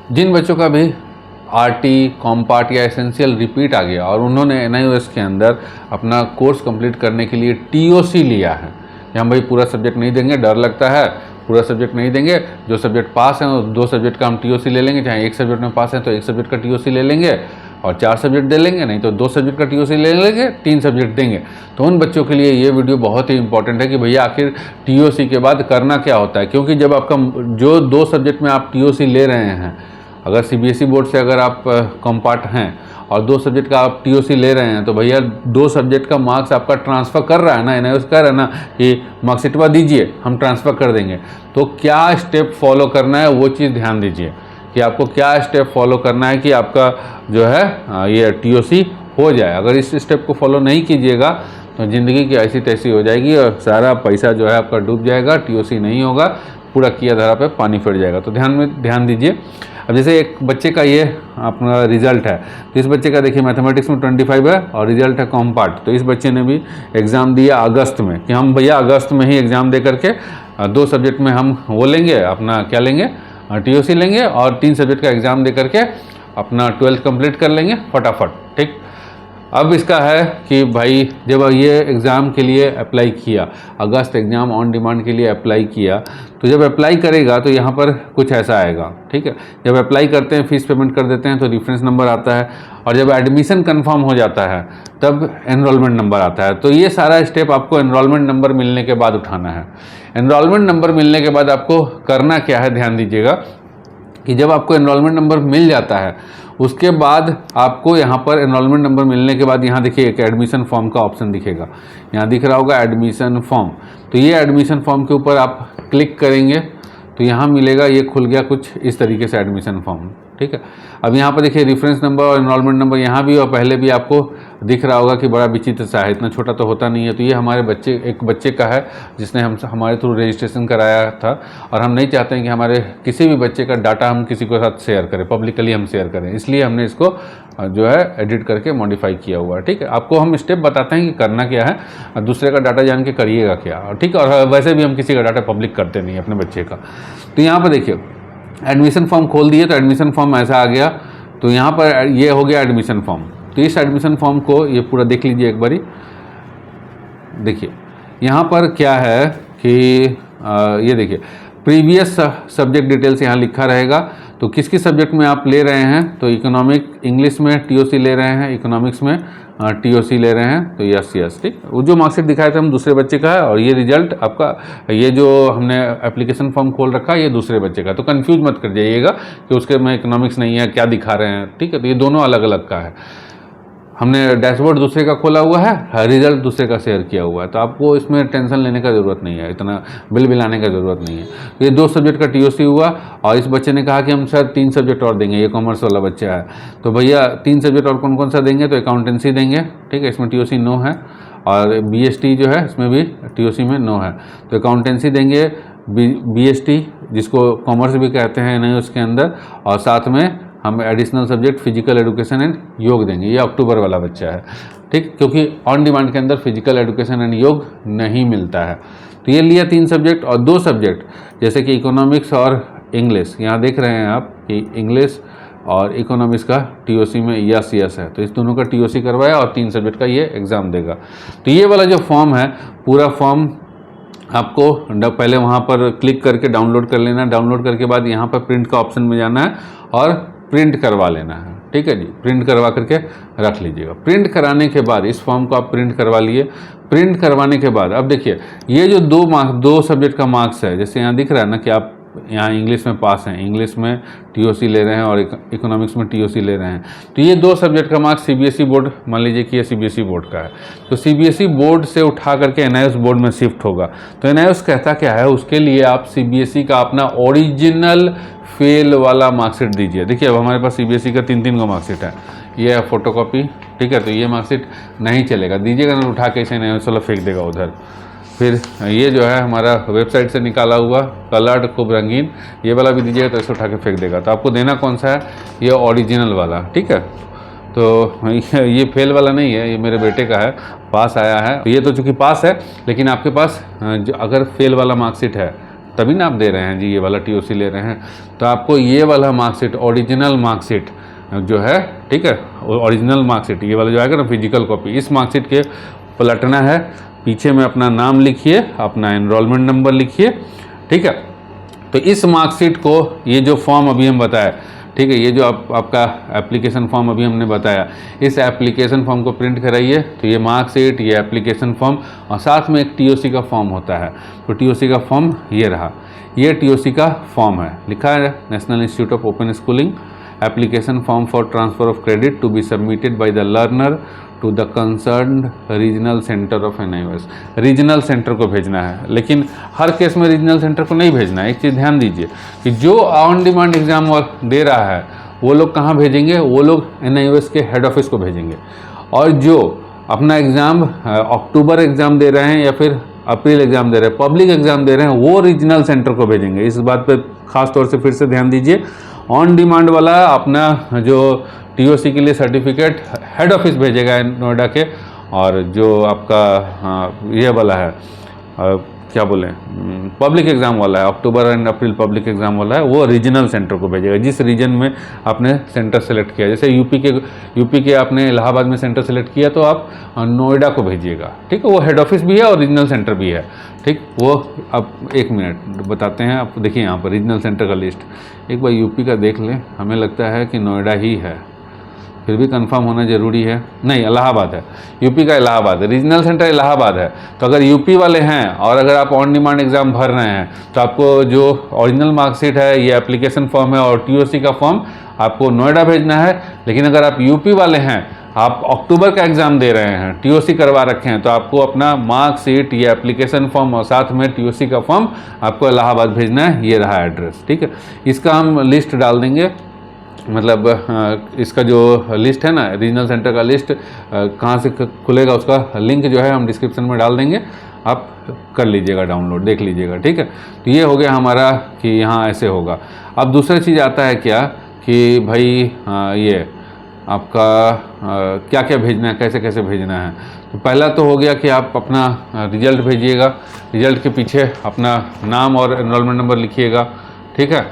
जिन बच्चों का भी आरटी, कॉम्पार्ट या एसेंशियल रिपीट आ गया और उन्होंने एनआईओएस के अंदर अपना कोर्स कंप्लीट करने के लिए टीओसी लिया है, कि हम भाई पूरा सब्जेक्ट नहीं देंगे, डर लगता है, पूरा सब्जेक्ट नहीं देंगे, जो सब्जेक्ट पास हैं 2 सब्जेक्ट का हम टीओसी ले लेंगे, चाहे 1 सब्जेक्ट में पास हैं तो 1 सब्जेक्ट का टीओसी ले लेंगे और 4 सब्जेक्ट दे लेंगे, नहीं तो 2 सब्जेक्ट का टीओसी ले लेंगे, 3 सब्जेक्ट देंगे। तो उन बच्चों के लिए ये वीडियो बहुत ही इंपॉर्टेंट है कि भैया आखिर टीओसी के बाद करना क्या होता है। क्योंकि जब आपका जो 2 सब्जेक्ट में आप टीओसी ले रहे हैं, अगर सीबीएसई बोर्ड से अगर आप कॉम्पार्ट हैं और 2 सब्जेक्ट का आप टीओसी ले रहे हैं, तो भैया 2 सब्जेक्ट का मार्क्स आपका ट्रांसफ़र कर रहा है ना, एनआईओएस कह रहा है ना कि मार्कशीटवा दीजिए, हम ट्रांसफ़र कर देंगे। तो क्या स्टेप फॉलो करना है वो चीज़ ध्यान दीजिए कि आपको क्या स्टेप फॉलो करना है कि आपका जो है ये टीओसी हो जाए। अगर इस स्टेप को फॉलो नहीं कीजिएगा तो ज़िंदगी की ऐसी तैसी हो जाएगी और सारा पैसा जो है आपका डूब जाएगा, टीओसी नहीं होगा, पूरा किया धरा पे पानी फिर जाएगा। तो ध्यान दीजिए। अब जैसे एक बच्चे का ये अपना रिजल्ट है, तो इस बच्चे का देखिए मैथमेटिक्स में 25 है और रिजल्ट है कॉम्पार्ट। तो इस बच्चे ने भी एग्ज़ाम दिया अगस्त में कि हम भैया अगस्त में ही एग्ज़ाम दे करके 2 सब्जेक्ट में हम वो लेंगे, अपना क्या लेंगे, टीओसी लेंगे और 3 सब्जेक्ट का एग्ज़ाम दे करके अपना 12th कंप्लीट कर लेंगे फटाफट। ठीक, अब इसका है कि भाई जब ये एग्ज़ाम के लिए अप्लाई किया, अगस्त एग्ज़ाम ऑन डिमांड के लिए अप्लाई किया, तो जब अप्लाई करेगा तो यहाँ पर कुछ ऐसा आएगा। ठीक है, जब अप्लाई करते हैं, फीस पेमेंट कर देते हैं तो रेफरेंस नंबर आता है और जब एडमिशन कंफर्म हो जाता है तब एनरोलमेंट नंबर आता है। तो ये सारा स्टेप आपको एनरोलमेंट नंबर मिलने के बाद उठाना है। एनरोलमेंट नंबर मिलने के बाद आपको करना क्या है, ध्यान दीजिएगा कि जब आपको एनरोलमेंट नंबर मिल जाता है उसके बाद आपको यहाँ पर एनरोलमेंट नंबर मिलने के बाद यहाँ देखिए एक एडमिशन फॉर्म का ऑप्शन दिखेगा, यहाँ दिख रहा होगा एडमिशन फॉर्म। तो ये एडमिशन फॉर्म के ऊपर आप क्लिक करेंगे तो यहाँ मिलेगा, ये खुल गया कुछ इस तरीके से एडमिशन फॉर्म। ठीक है, अब यहाँ पर देखिए रेफरेंस नंबर और एनरोलमेंट नंबर यहाँ भी और पहले भी आपको दिख रहा होगा कि बड़ा विचित्र सा है, इतना छोटा तो होता नहीं है। तो ये हमारे एक बच्चे का है जिसने हमारे थ्रू रजिस्ट्रेशन कराया था और हम नहीं चाहते हैं कि हमारे किसी भी बच्चे का डाटा हम किसी के साथ शेयर करें, पब्लिकली हम शेयर करें, इसलिए हमने इसको जो है एडिट करके मॉडिफाई किया हुआ है। ठीक है, आपको हम स्टेप बताते हैं कि करना क्या है, दूसरे का डाटा जान के करिएगा क्या। ठीक है, और वैसे भी हम किसी का डाटा पब्लिक करते नहीं अपने बच्चे का। तो यहाँ पर देखिए एडमिशन फॉर्म खोल दिए तो एडमिशन फॉर्म ऐसा आ गया। तो यहाँ पर ये हो गया एडमिशन फॉर्म। तो इस एडमिशन फॉर्म को ये पूरा देख लीजिए एक बारी। देखिए यहाँ पर क्या है कि ये देखिए प्रीवियस सब्जेक्ट डिटेल्स यहाँ लिखा रहेगा। तो किस किस सब्जेक्ट में आप ले रहे हैं, तो इकोनॉमिक इंग्लिश में टीओसी ले रहे हैं, इकोनॉमिक्स में टीओसी ले रहे हैं, तो यस। ठीक, वो जो मार्कशीट दिखाए थे हम दूसरे बच्चे का है और ये रिजल्ट आपका, ये जो हमने एप्लीकेशन फॉर्म खोल रखा है ये दूसरे बच्चे का। तो कंफ्यूज मत कर जाइएगा कि उसके में इकोनॉमिक्स नहीं है, क्या दिखा रहे हैं। ठीक है, तो ये दोनों अलग अलग का है। हमने डैशबोर्ड दूसरे का खोला हुआ है, रिजल्ट दूसरे का शेयर किया हुआ है। तो आपको इसमें टेंशन लेने का ज़रूरत नहीं है, इतना बिल बिलाने का ज़रूरत नहीं है। ये 2 सब्जेक्ट का टीओसी हुआ और इस बच्चे ने कहा कि हम सर 3 सब्जेक्ट और देंगे, ये कॉमर्स वाला बच्चा है। तो भैया 3 सब्जेक्ट और कौन कौन सा देंगे, तो अकाउंटेंसी देंगे। ठीक है, इसमें टीओसी नो है और बीएसटी जो है इसमें भी टीओसी में नो है। तो अकाउंटेंसी देंगे, बीएसटी जिसको कॉमर्स भी कहते हैं नहीं उसके अंदर, और साथ में हम additional subject physical education and योग देंगे। ये अक्टूबर वाला बच्चा है। ठीक, क्योंकि ऑन डिमांड के अंदर फिजिकल एजुकेशन एंड योग नहीं मिलता है। तो ये लिया 3 सब्जेक्ट और 2 सब्जेक्ट जैसे कि इकोनॉमिक्स और इंग्लिश। यहाँ देख रहे हैं आप कि इंग्लिश और इकोनॉमिक्स का टीओसी में यस है। तो इस दोनों का टीओसी करवाया और 3 सब्जेक्ट का ये एग्ज़ाम देगा। तो ये वाला जो फॉर्म है, पूरा फॉर्म आपको पहले वहाँ पर क्लिक करके डाउनलोड कर लेना है। डाउनलोड करके बाद यहाँ पर प्रिंट का ऑप्शन में जाना है और प्रिंट करवा लेना है। ठीक है जी, प्रिंट करवा करके रख लीजिएगा। प्रिंट कराने के बाद इस फॉर्म को आप प्रिंट करवा लिए। प्रिंट करवाने के बाद अब देखिए ये जो 2 सब्जेक्ट का मार्क्स है, जैसे यहाँ दिख रहा है ना कि आप यहाँ इंग्लिश में पास हैं, इंग्लिश में टीओसी ले रहे हैं और इकोनॉमिक्स में टीओसी ले रहे हैं। तो ये 2 सब्जेक्ट का मार्क्स सीबीएसई बोर्ड, मान लीजिए कि ये सीबीएसई बोर्ड का है, तो सीबीएसई बोर्ड से उठा करके एनआईओएस बोर्ड में शिफ्ट होगा। तो एनआईओएस कहता क्या है, उसके लिए आप सीबीएसई का अपना ओरिजिनल फेल वाला मार्कशीट दीजिए। देखिए अब हमारे पास सीबीएसई का 3 का मार्कशीट है, ये है फोटोकॉपी। ठीक है, तो ये मार्कशीट नहीं चलेगा, दीजिएगा ना उठा के इसे एनआईओएस वाला फेंक देगा उधर। फिर ये जो है हमारा वेबसाइट से निकाला हुआ कलर्ड खूब रंगीन, ये वाला भी दीजिएगा तो इसे उठा के फेंक देगा। तो आपको देना कौन सा है, ये ओरिजिनल वाला। ठीक है, तो ये फेल वाला नहीं है, ये मेरे बेटे का है, पास आया है। ये तो चूँकि पास है, लेकिन आपके पास अगर फेल वाला मार्कशीट है तभी ना आप दे रहे हैं जी, ये वाला TOC ले रहे हैं। तो आपको ये वाला मार्कशीट, ओरिजिनल मार्कशीट जो है, ठीक है, ओरिजिनल मार्कशीट ये वाला जो आएगा ना फिजिकल कॉपी, इस मार्कशीट के पलटना है, पीछे में अपना नाम लिखिए, अपना एनरोलमेंट नंबर लिखिए, ठीक है। तो इस मार्कशीट को, ये जो फॉर्म अभी हम बताया, ठीक है, ये जो आपका एप्लीकेशन फॉर्म अभी हमने बताया, इस एप्लीकेशन फॉर्म को प्रिंट कराइए। तो ये मार्कशीट, ये एप्लीकेशन फॉर्म और साथ में एक TOC का फॉर्म होता है। तो TOC का फॉर्म ये रहा, ये TOC का फॉर्म है, लिखा है National Institute of Open Schooling application form for transfer of credit to be submitted by the learner to the concerned regional centre of NIOS। Regional centre को भेजना है, लेकिन हर केस में रीजनल सेंटर को नहीं भेजना है। एक चीज़ ध्यान दीजिए कि जो ऑन डिमांड एग्जाम दे रहा है वो लोग कहाँ भेजेंगे, वो लोग NIOS के हेड ऑफिस को भेजेंगे। और जो अपना एग्ज़ाम अक्टूबर एग्ज़ाम दे रहे हैं या फिर अप्रैल एग्ज़ाम दे रहे हैं, पब्लिक एग्ज़ाम दे रहे हैं, वो रीजनल सेंटर को भेजेंगे। इस बात पे खास तौर से फिर से ध्यान दीजिए। ऑन डिमांड वाला अपना जो TOC के लिए सर्टिफिकेट हेड ऑफिस भेजेगा नोएडा के, और जो आपका ये वाला है क्या बोलें, पब्लिक एग्ज़ाम वाला है, October and April public exam वाला है, वो रीजनल सेंटर को भेजेगा, जिस रीजन में आपने सेंटर सेलेक्ट किया। जैसे यूपी के आपने इलाहाबाद में सेंटर सेलेक्ट किया तो आप नोएडा को भेजिएगा, ठीक है। वो हेड ऑफिस भी है और रीजनल सेंटर भी है, ठीक। वो अब 1 मिनट बताते हैं। आप देखिए यहाँ पर रीजनल सेंटर का लिस्ट एक बार यूपी का देख लें। हमें लगता है कि नोएडा ही है, फिर भी कंफर्म होना ज़रूरी है। नहीं, इलाहाबाद है, यूपी का इलाहाबाद है, रीजनल सेंटर इलाहाबाद है। तो अगर यूपी वाले हैं और अगर आप ऑन डिमांड एग्ज़ाम भर रहे हैं तो आपको जो ओरिजिनल मार्कशीट है, ये एप्लीकेशन फॉर्म है और TOC का फॉर्म आपको नोएडा भेजना है। लेकिन अगर आप यूपी वाले हैं, आप अक्टूबर का एग्ज़ाम दे रहे हैं, TOC करवा रखे हैं, तो आपको अपना मार्कशीट, ये एप्लीकेशन फॉर्म और साथ में TOC का फॉर्म आपको इलाहाबाद भेजना है। ये रहा एड्रेस, ठीक है। इसका हम लिस्ट डाल देंगे, मतलब इसका जो लिस्ट है ना, रीजनल सेंटर का लिस्ट कहाँ से खुलेगा उसका लिंक जो है हम डिस्क्रिप्शन में डाल देंगे, आप कर लीजिएगा डाउनलोड, देख लीजिएगा, ठीक है। तो ये हो गया हमारा कि यहाँ ऐसे होगा। अब दूसरा चीज़ आता है क्या कि भाई ये आपका क्या क्या भेजना है, कैसे कैसे भेजना है। तो पहला तो हो गया कि आप अपना रिजल्ट भेजिएगा, रिजल्ट के पीछे अपना नाम और एनरोलमेंट नंबर लिखिएगा, ठीक है।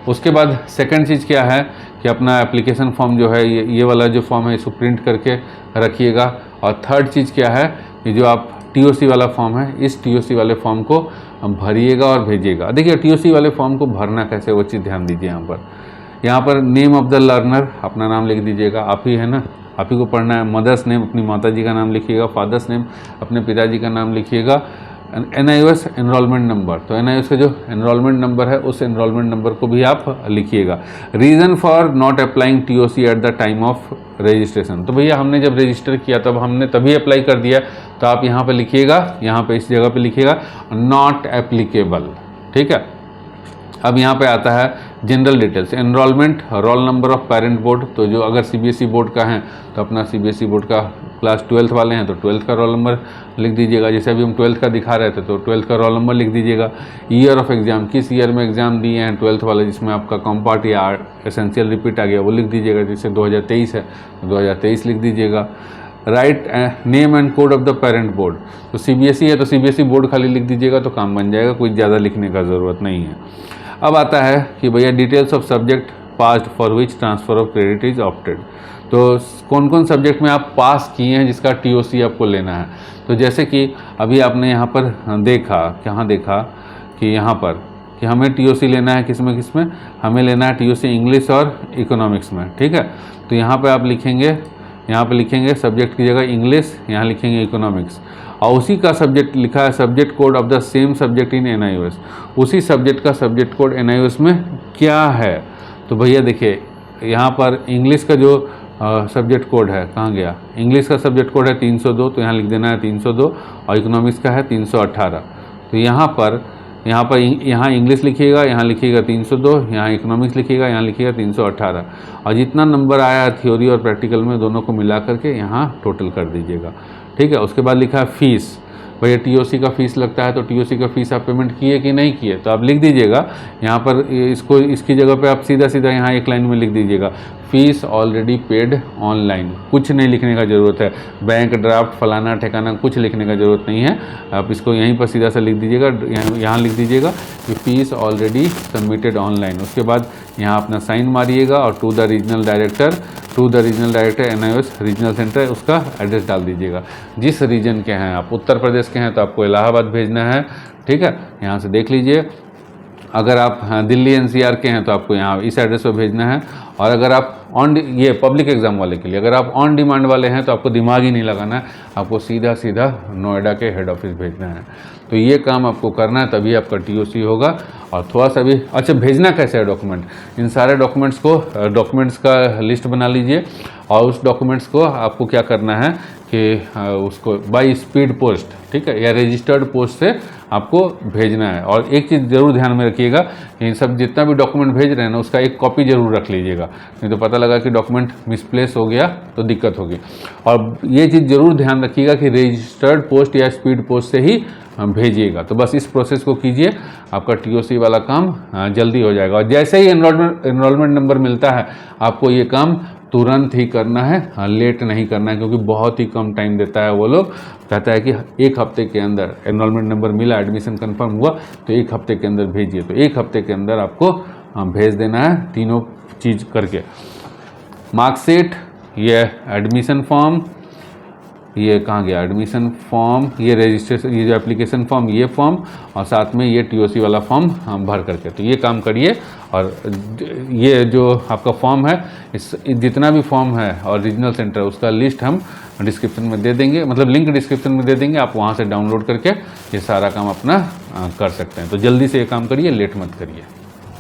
उसके बाद सेकंड चीज़ क्या है कि अपना एप्लीकेशन फॉर्म जो है, ये वाला जो फॉर्म है, इसको प्रिंट करके रखिएगा। और थर्ड चीज़ क्या है कि जो आप TOC वाला फॉर्म है, इस TOC वाले फॉर्म को भरिएगा और भेजिएगा। देखिए TOC वाले फॉर्म को भरना कैसे, वो चीज़ ध्यान दीजिए। यहाँ पर नेम ऑफ़ द लर्नर, अपना नाम लिख दीजिएगा, आप ही है ना, आप ही को पढ़ना है। मदर्स नेम अपनी माता जी का नाम लिखिएगा, फादर्स नेम अपने पिताजी का नाम लिखिएगा। NIOS एनरोलमेंट नंबर, तो NIOS का जो एनरोलमेंट नंबर है उस एनरोलमेंट नंबर को भी आप लिखिएगा। Reason for not applying TOC at the time of registration, तो भैया हमने जब रजिस्टर किया तब हमने तभी अप्लाई कर दिया, तो आप यहाँ पे लिखिएगा, यहाँ पे इस जगह पे लिखिएगा नॉट एप्लीकेबल, ठीक है। अब यहाँ पे आता है general details, enrolment, roll number of parent board. तो जो अगर CBSE बोर्ड का है तो अपना CBSE बोर्ड का क्लास 12th वाले हैं तो 12th का रोल नंबर लिख दीजिएगा। जैसे अभी हम 12th का दिखा रहे थे तो 12th का रोल नंबर लिख दीजिएगा। ईयर ऑफ एग्ज़ाम, किस ईयर में एग्ज़ाम दिए हैं 12th वाले, जिसमें आपका कॉम्पार्ट या एसेंशियल रिपीट आ गया, वो लिख दीजिएगा। जैसे 2023 है तो 2023 लिख दीजिएगा। Write name and code of the parent board, तो CBSE है तो CBSE बोर्ड खाली लिख दीजिएगा तो काम बन जाएगा, कोई ज़्यादा लिखने का ज़रूरत नहीं है। अब आता है कि भैया details of subject passed for which transfer of credit is opted, तो कौन कौन सब्जेक्ट में आप पास किए हैं जिसका TOC आपको लेना है। तो जैसे कि अभी आपने यहाँ पर देखा, कहाँ देखा कि यहाँ पर कि हमें TOC लेना है किस में हमें लेना है TOC इंग्लिश और इकोनॉमिक्स में, ठीक है। तो यहाँ पर आप लिखेंगे, यहाँ पे लिखेंगे सब्जेक्ट की जगह इंग्लिश, यहाँ लिखेंगे इकोनॉमिक्स, और उसी का सब्जेक्ट लिखा है subject code of the same subject in NIOS, उसी सब्जेक्ट का सब्जेक्ट कोड NIOS में क्या है। तो भैया देखिए यहाँ पर इंग्लिश का जो सब्जेक्ट कोड है, कहाँ गया, इंग्लिश का सब्जेक्ट कोड है 302, तो यहाँ लिख देना है 302, और इकोनॉमिक्स का है 318। तो यहाँ इंग्लिश लिखिएगा, यहाँ लिखिएगा 302, यहाँ इकोनॉमिक्स लिखिएगा, यहाँ लिखिएगा 318, और जितना नंबर आया थ्योरी और प्रैक्टिकल में दोनों को मिला करके यहाँ टोटल कर दीजिएगा, ठीक है। उसके बाद लिखा है फीस, भैया टीओसी का फ़ीस लगता है, तो टीओसी का फ़ीस आप पेमेंट किए कि नहीं किए, तो आप लिख दीजिएगा यहाँ पर, इसको इसकी जगह पे आप सीधा सीधा यहाँ एक लाइन में लिख दीजिएगा, फ़ीस ऑलरेडी पेड ऑनलाइन। कुछ नहीं लिखने का ज़रूरत है, बैंक ड्राफ्ट फलाना ठिकाना कुछ लिखने का ज़रूरत नहीं है। आप इसको यहीं पर सीधा सा लिख दीजिएगा, यहाँ लिख दीजिएगा कि फ़ीस ऑलरेडी सबमिटेड ऑनलाइन। उसके बाद यहाँ अपना साइन मारिएगा और to the regional director NIOS regional centre, उसका एड्रेस डाल दीजिएगा। जिस रीजन के हैं आप, उत्तर प्रदेश के हैं तो आपको इलाहाबाद भेजना है, ठीक है, यहाँ से देख लीजिए। अगर आप दिल्ली NCR के हैं तो आपको यहाँ इस एड्रेस पर भेजना है। और अगर आप ये पब्लिक एग्ज़ाम वाले के लिए, अगर आप ऑन डिमांड वाले हैं तो आपको दिमाग ही नहीं लगाना है, आपको सीधा सीधा नोएडा के हेड ऑफिस भेजना है। तो ये काम आपको करना है, तभी आपका TOC होगा। और थोड़ा सा भी अच्छा, भेजना कैसे है डॉक्यूमेंट, इन सारे डॉक्यूमेंट्स का लिस्ट बना लीजिए और उस डॉक्यूमेंट्स को आपको क्या करना है कि उसको बाय स्पीड पोस्ट, ठीक है, या रजिस्टर्ड पोस्ट से आपको भेजना है। और एक चीज़ ज़रूर ध्यान में रखिएगा, इन सब जितना भी डॉक्यूमेंट भेज रहे हैं ना, उसका एक कॉपी ज़रूर रख लीजिएगा, नहीं तो पता लगा कि डॉक्यूमेंट मिसप्लेस हो गया तो दिक्कत होगी। और ये चीज़ ज़रूर ध्यान रखिएगा कि रजिस्टर्ड पोस्ट या स्पीड पोस्ट से ही भेजिएगा। तो बस इस प्रोसेस को कीजिए, आपका TOC वाला काम जल्दी हो जाएगा। और जैसे ही एनरोलमेंट नंबर मिलता है, आपको ये काम तुरंत ही करना है, लेट नहीं करना है, क्योंकि बहुत ही कम टाइम देता है वो लोग। कहता है कि 1 हफ्ते के अंदर एनरोलमेंट नंबर मिला, एडमिशन कंफर्म हुआ तो 1 हफ्ते के अंदर भेजिए। तो 1 हफ्ते के अंदर आपको भेज देना है तीनों चीज़ करके, मार्कशीट, ये एडमिशन फॉर्म, ये कहाँ गया एडमिशन फॉर्म, ये रजिस्ट्रेशन, ये जो एप्लीकेशन फॉर्म, ये फॉर्म, और साथ में ये TOC वाला फॉर्म भर करके। तो ये काम करिए। और ये जो आपका फॉर्म है, इस जितना भी फॉर्म है और रीजनल सेंटर, उसका लिस्ट हम डिस्क्रिप्शन में दे देंगे, मतलब लिंक डिस्क्रिप्शन में दे देंगे, आप वहाँ से डाउनलोड करके ये सारा काम अपना कर सकते हैं। तो जल्दी से ये काम करिए, लेट मत करिए।